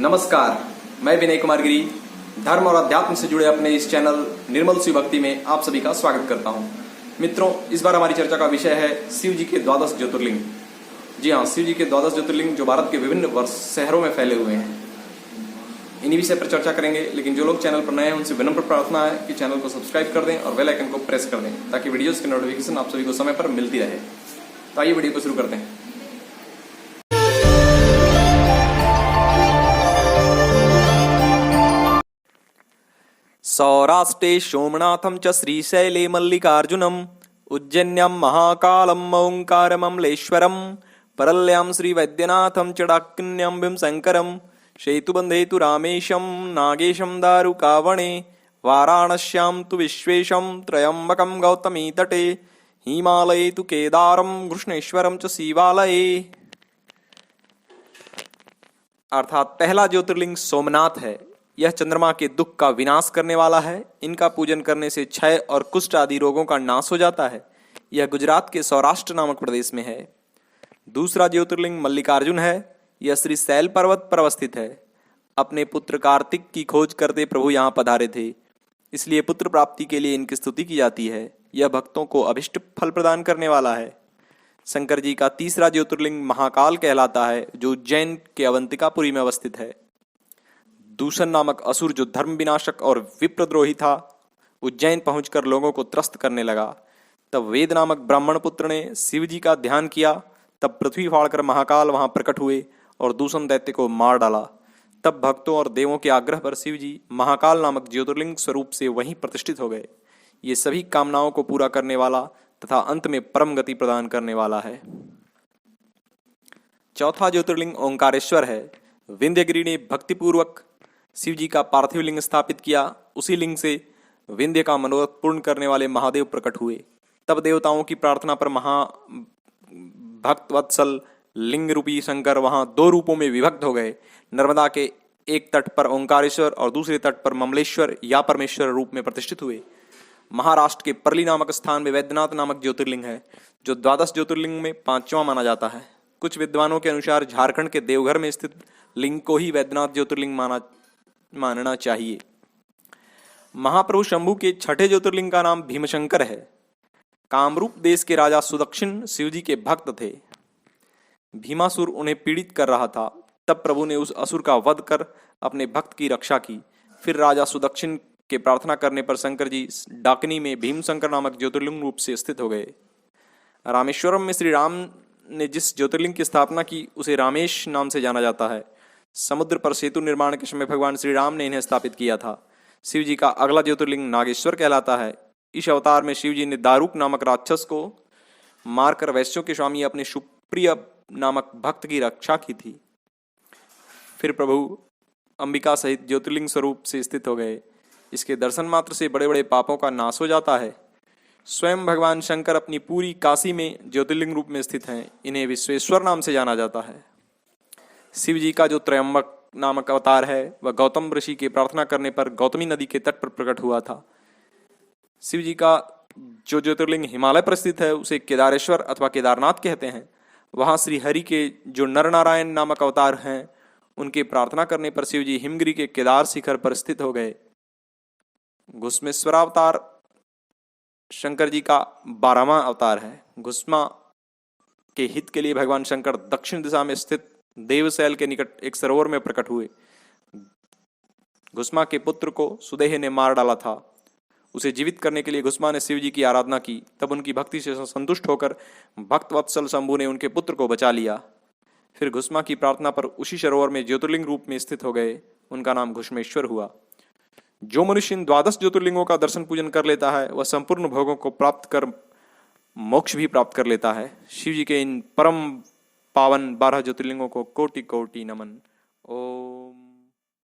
नमस्कार, मैं विनय कुमार गिरी धर्म और अध्यात्म से जुड़े अपने इस चैनल निर्मल शिव भक्ति में आप सभी का स्वागत करता हूं। मित्रों, इस बार हमारी चर्चा का विषय है शिव जी के द्वादश ज्योतिर्लिंग। जी हाँ, शिव जी के द्वादश ज्योतिर्लिंग जो भारत के विभिन्न शहरों में फैले हुए हैं, इन्हीं विषय पर चर्चा करेंगे। लेकिन जो लोग चैनल पर नए हैं उनसे विनम्र प्रार्थना है कि चैनल को सब्सक्राइब कर दें और बेल आइकन को प्रेस कर दें ताकि वीडियोस की नोटिफिकेशन आप सभी को समय पर मिलती रहे। तो आइए वीडियो को शुरू करते हैं। सौराष्ट्रे सोमनाथं च श्रीशैले मल्लिकार्जुनम् उज्जैन्यां महाकालम् ओंकारममलेश्वरम् परल्यां श्रीवैद्यनाथं च डाकिन्यां भीमशङ्करम् सेतुबन्धे तु रामेशं नागेशं दारुकावणे वाराणस्यां तु विश्वेशं त्र्यम्बकं गौतमी तटे हिमालये तु केदारं कृष्णेश्वरं च शिवालये। अर्थात पहला ज्योतिर्लिंग सोमनाथ है। यह चंद्रमा के दुख का विनाश करने वाला है। इनका पूजन करने से क्षय और कुष्ठ आदि रोगों का नाश हो जाता है। यह गुजरात के सौराष्ट्र नामक प्रदेश में है। दूसरा ज्योतिर्लिंग मल्लिकार्जुन है। यह श्री शैल पर्वत पर अवस्थित है। अपने पुत्र कार्तिक की खोज करते प्रभु यहाँ पधारे थे, इसलिए पुत्र प्राप्ति के लिए इनकी स्तुति की जाती है। यह भक्तों को अभिष्ट फल प्रदान करने वाला है। शंकर जी का तीसरा ज्योतिर्लिंग महाकाल कहलाता है, जो उज्जैन के अवंतिकापुरी में अवस्थित है। दूषण नामक असुर जो धर्म विनाशक और विप्रद्रोही था, उज्जैन पहुंचकर लोगों को त्रस्त करने लगा। तब वेद नामक ब्राह्मण पुत्र ने शिव जी का ध्यान किया। तब पृथ्वी फाड़कर महाकाल वहां प्रकट हुए और दूषण दैत्य को मार डाला। तब भक्तों और देवों के आग्रह पर शिव जी महाकाल नामक ज्योतिर्लिंग स्वरूप से वहीं प्रतिष्ठित हो गए। ये सभी कामनाओं को पूरा करने वाला तथा अंत में परम गति प्रदान करने वाला है। चौथा ज्योतिर्लिंग ओंकारेश्वर है। विंध्यगिरि ने भक्तिपूर्वक शिव जी का पार्थिव लिंग स्थापित किया। उसी लिंग से विंध्य का मनोरथ पूर्ण करने वाले महादेव प्रकट हुए। तब देवताओं की प्रार्थना पर भक्तवत्सल लिंग रूपी शंकर वहां दो रूपों में विभक्त हो गए। नर्मदा के एक तट पर ओंकारेश्वर और दूसरे तट पर ममलेश्वर या परमेश्वर रूप में प्रतिष्ठित हुए। महाराष्ट्र के परली नामक स्थान में वैद्यनाथ नामक ज्योतिर्लिंग है, जो द्वादश ज्योतिर्लिंग में पांचवा माना जाता है। कुछ विद्वानों के अनुसार झारखंड के देवघर में स्थित लिंग को ही वैद्यनाथ ज्योतिर्लिंग मानना चाहिए। महाप्रभु शंभु के छठे ज्योतिर्लिंग का नाम भीमशंकर है। कामरूप देश के राजा सुदक्षिण शिव जी के भक्त थे। भीमासुर उन्हें पीड़ित कर रहा था। तब प्रभु ने उस असुर का वध कर अपने भक्त की रक्षा की। फिर राजा सुदक्षिण के प्रार्थना करने पर शंकर जी डाकिनी में भीमशंकर नामक ज्योतिर्लिंग रूप से स्थित हो गए। रामेश्वरम में श्री राम ने जिस ज्योतिर्लिंग की स्थापना की उसे रामेश नाम से जाना जाता है। समुद्र पर सेतु निर्माण के समय भगवान श्री राम ने इन्हें स्थापित किया था। शिव जी का अगला ज्योतिर्लिंग नागेश्वर कहलाता है। इस अवतार में शिव जी ने दारुक नामक राक्षस को मारकर वैश्यों के स्वामी अपने सुप्रिय नामक भक्त की रक्षा की थी। फिर प्रभु अंबिका सहित ज्योतिर्लिंग स्वरूप से स्थित हो गए। इसके दर्शन मात्र से बड़े बड़े पापों का नाश हो जाता है। स्वयं भगवान शंकर अपनी पूरी काशी में ज्योतिर्लिंग रूप में स्थित हैं। इन्हें विश्वेश्वर नाम से जाना जाता है। शिव जी का जो त्रयंबक नामक अवतार है, वह गौतम ऋषि के प्रार्थना करने पर गौतमी नदी के तट पर प्रकट हुआ था। शिव जी का जो ज्योतिर्लिंग हिमालय पर स्थित है, उसे केदारेश्वर अथवा केदारनाथ कहते हैं। वहां श्री हरि के जो नर नारायण नामक अवतार हैं, उनके प्रार्थना करने पर शिव जी हिमगिरी के केदार शिखर पर स्थित हो गए। घुस्मेश्वरावतार शंकर जी का 12वां अवतार है। घुस्मा के हित के लिए भगवान शंकर दक्षिण दिशा में स्थित देवशैल के निकट एक सरोवर में प्रकट हुए। घुस्मा के पुत्र को सुदेह ने मार डाला था। उसे जीवित करने के लिए घुस्मा ने शिव जी की आराधना की। तब उनकी भक्ति से संतुष्ट होकर भक्तवत्सल शंभु ने उनके पुत्र को बचा लिया। फिर घुस्मा की प्रार्थना पर उसी सरोवर में ज्योतिर्लिंग रूप में स्थित हो गए। उनका नाम घुस्मेश्वर हुआ। जो मनुष्य इन द्वादश ज्योतिर्लिंगों का दर्शन पूजन कर लेता है, वह संपूर्ण भोगों को प्राप्त कर मोक्ष भी प्राप्त कर लेता है। शिव जी के इन परम पावन 12 ज्योतिर्लिंगों को कोटि कोटि नमन। ओम।